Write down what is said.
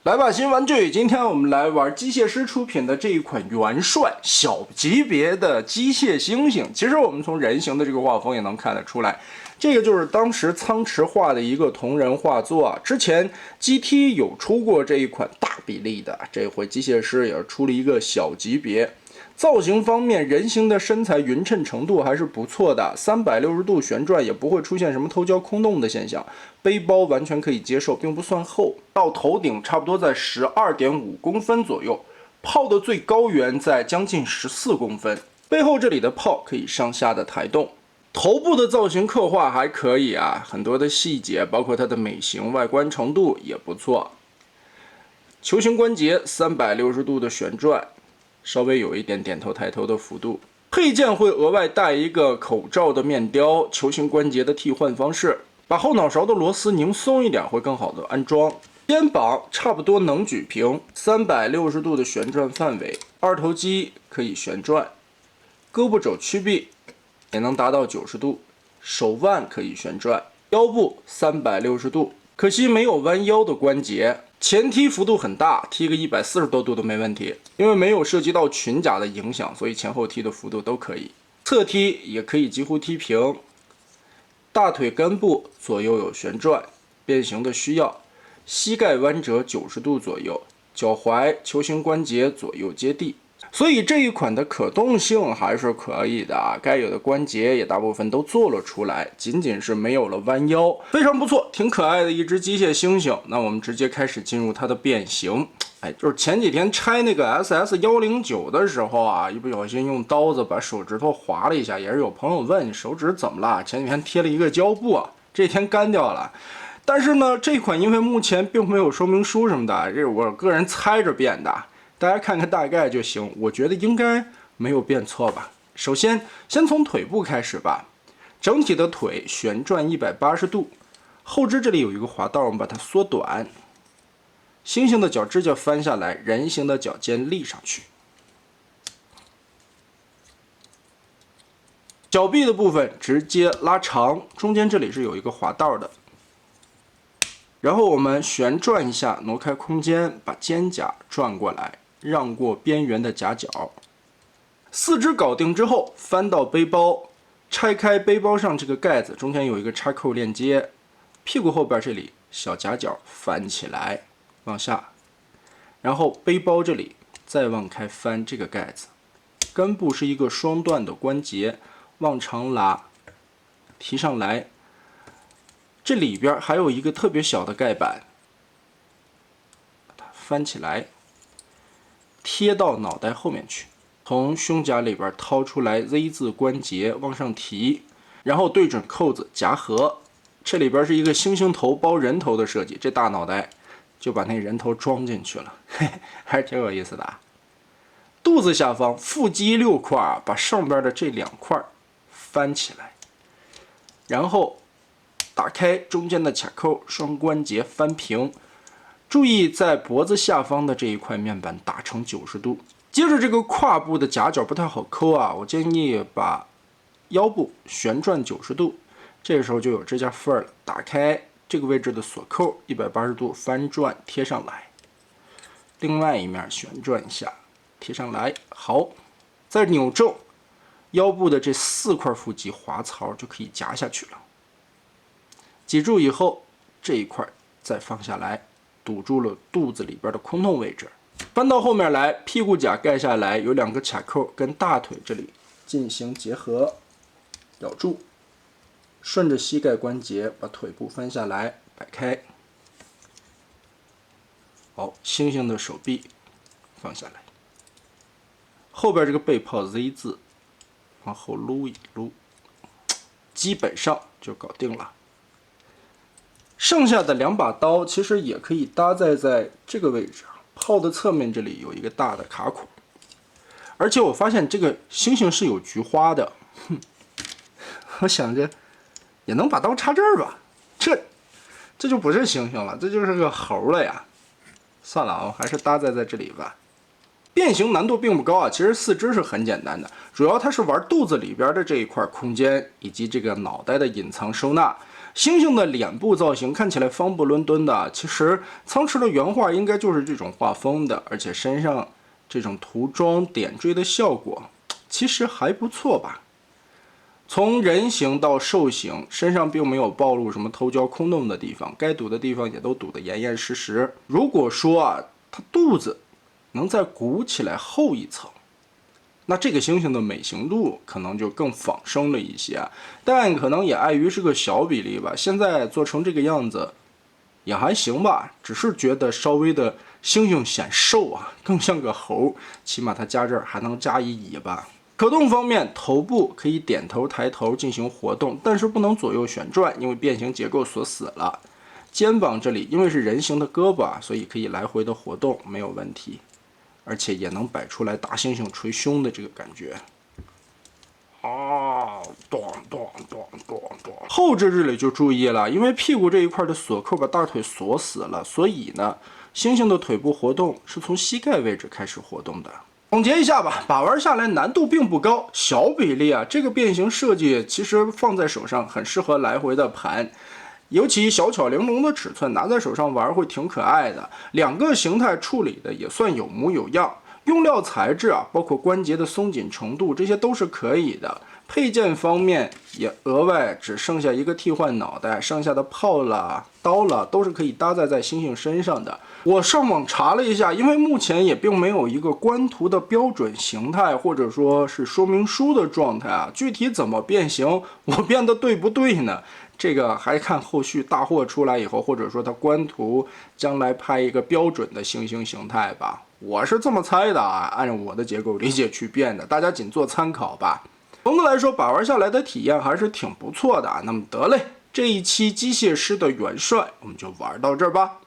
来吧，新玩具！今天我们来玩机械师出品的这一款元帅小级别的机械猩猩。其实我们从人形的这个画风也能看得出来，这个就是当时苍池画的一个同人画作啊。之前 GT 有出过这一款大比例的，这回机械师也是出了一个小级别。造型方面，人形的身材匀称程度还是不错的，360度旋转也不会出现什么头焦空洞的现象，背包完全可以接受，并不算厚。到头顶差不多在12.5公分左右，炮的最高圆在将近14公分，背后这里的炮可以上下的抬动。头部的造型刻画还可以啊，很多的细节，包括它的美型、外观程度也不错。球形关节360度的旋转。稍微有一点点头抬头的幅度，配件会额外带一个口罩的面雕，球形关节的替换方式，把后脑勺的螺丝拧松一点会更好的安装。肩膀差不多能举平，360度的旋转范围，二头肌可以旋转，胳膊肘曲臂也能达到90度，手腕可以旋转，腰部360度，可惜没有弯腰的关节。前踢幅度很大，踢个140多度都没问题，因为没有涉及到裙甲的影响，所以前后踢的幅度都可以。侧踢也可以几乎踢平。大腿根部左右有旋转，变形的需要。膝盖弯折90度左右，脚踝、球形关节左右接地。所以这一款的可动性还是可以的啊，该有的关节也大部分都做了出来，仅仅是没有了弯腰，非常不错，挺可爱的一只机械猩猩。那我们直接开始进入它的变形。就是前几天拆那个 SS109的时候啊，一不小心用刀子把手指头划了一下，也是有朋友问你手指怎么了？前几天贴了一个胶布啊，这天干掉了。但是呢，这款因为目前并没有说明书什么的，这是我个人猜着变的。大家看看大概就行，我觉得应该没有变错吧。首先，先从腿部开始吧。整体的腿旋转180度，后肢这里有一个滑道，我们把它缩短。猩猩的脚趾甲翻下来，人形的脚尖立上去。脚臂的部分直接拉长，中间这里是有一个滑道的。然后我们旋转一下，挪开空间，把肩胛转过来。让过边缘的夹角，四肢搞定之后，翻到背包，拆开背包上这个盖子，中间有一个插扣链接，屁股后边这里小夹角翻起来，往下，然后背包这里再往开翻这个盖子，根部是一个双段的关节，往长拉，提上来，这里边还有一个特别小的盖板，把它翻起来。贴到脑袋后面去，从胸甲里边掏出来 Z 字关节往上提，然后对准扣子夹合。这里边是一个猩猩头包人头的设计，这大脑袋就把那人头装进去了，嘿嘿，还是挺有意思的啊。肚子下方腹肌6块，把上边的这2块翻起来，然后打开中间的卡扣，双关节翻平。注意在脖子下方的这一块面板打成90度。接着这个胯部的夹角不太好抠啊，我建议把腰部旋转90度，这个时候就有指甲缝了。打开这个位置的锁扣，180度翻转贴上来，另外一面旋转一下贴上来。好，再扭正腰部的这4块腹肌滑槽就可以夹下去了。挤住以后，这一块再放下来。堵住了肚子里边的空洞位置，翻到后面来，屁股甲盖下来，有2个卡扣跟大腿这里进行结合，咬住，顺着膝盖关节把腿部翻下来，摆开。好，猩猩的手臂放下来，后边这个背炮 Z 字往后撸一撸，基本上就搞定了。剩下的2把刀其实也可以搭载在这个位置啊，炮的侧面这里有一个大的卡孔，而且我发现这个猩猩是有菊花的，我想着也能把刀插这儿吧，这就不是猩猩了，这就是个猴了呀。算了啊，还是搭载在这里吧。变形难度并不高啊，其实四肢是很简单的，主要它是玩肚子里边的这一块空间以及这个脑袋的隐藏收纳。猩猩的脸部造型看起来方不伦敦的，其实苍池的原画应该就是这种画风的，而且身上这种涂装点缀的效果其实还不错吧。从人形到兽形，身上并没有暴露什么头焦空洞的地方，该堵的地方也都堵得严严实实。如果说啊，它肚子能再鼓起来厚一层，那这个猩猩的美型度可能就更仿生了一些，但可能也碍于是个小比例吧。现在做成这个样子也还行吧，只是觉得稍微的猩猩显瘦啊，更像个猴，起码它加这儿还能加一尾巴。可动方面，头部可以点头抬头进行活动，但是不能左右旋转，因为变形结构锁死了。肩膀这里因为是人形的胳膊，所以可以来回的活动，没有问题。而且也能摆出来大猩猩捶胸的这个感觉。咚咚咚咚咚。后肢这里就注意了，因为屁股这一块的锁扣把大腿锁死了，所以呢，猩猩的腿部活动是从膝盖位置开始活动的。总结一下吧，把玩下来难度并不高，小比例啊，这个变形设计其实放在手上很适合来回的盘，尤其小巧玲珑的尺寸，拿在手上玩会挺可爱的。两个形态处理的也算有模有样，用料材质啊，包括关节的松紧程度，这些都是可以的。配件方面也额外只剩下一个替换脑袋，剩下的炮啦、刀啦都是可以搭载在猩猩身上的。我上网查了一下，因为目前也并没有一个官图的标准形态或者说是说明书的状态啊，具体怎么变形，我变得对不对呢？这个还看后续大货出来以后，或者说它官图将来拍一个标准的猩猩形态吧，我是这么猜的啊，按照我的结构理解去变的，大家仅做参考吧。总的来说，把玩下来的体验还是挺不错的啊。那么得嘞，这一期机械师的元帅我们就玩到这儿吧。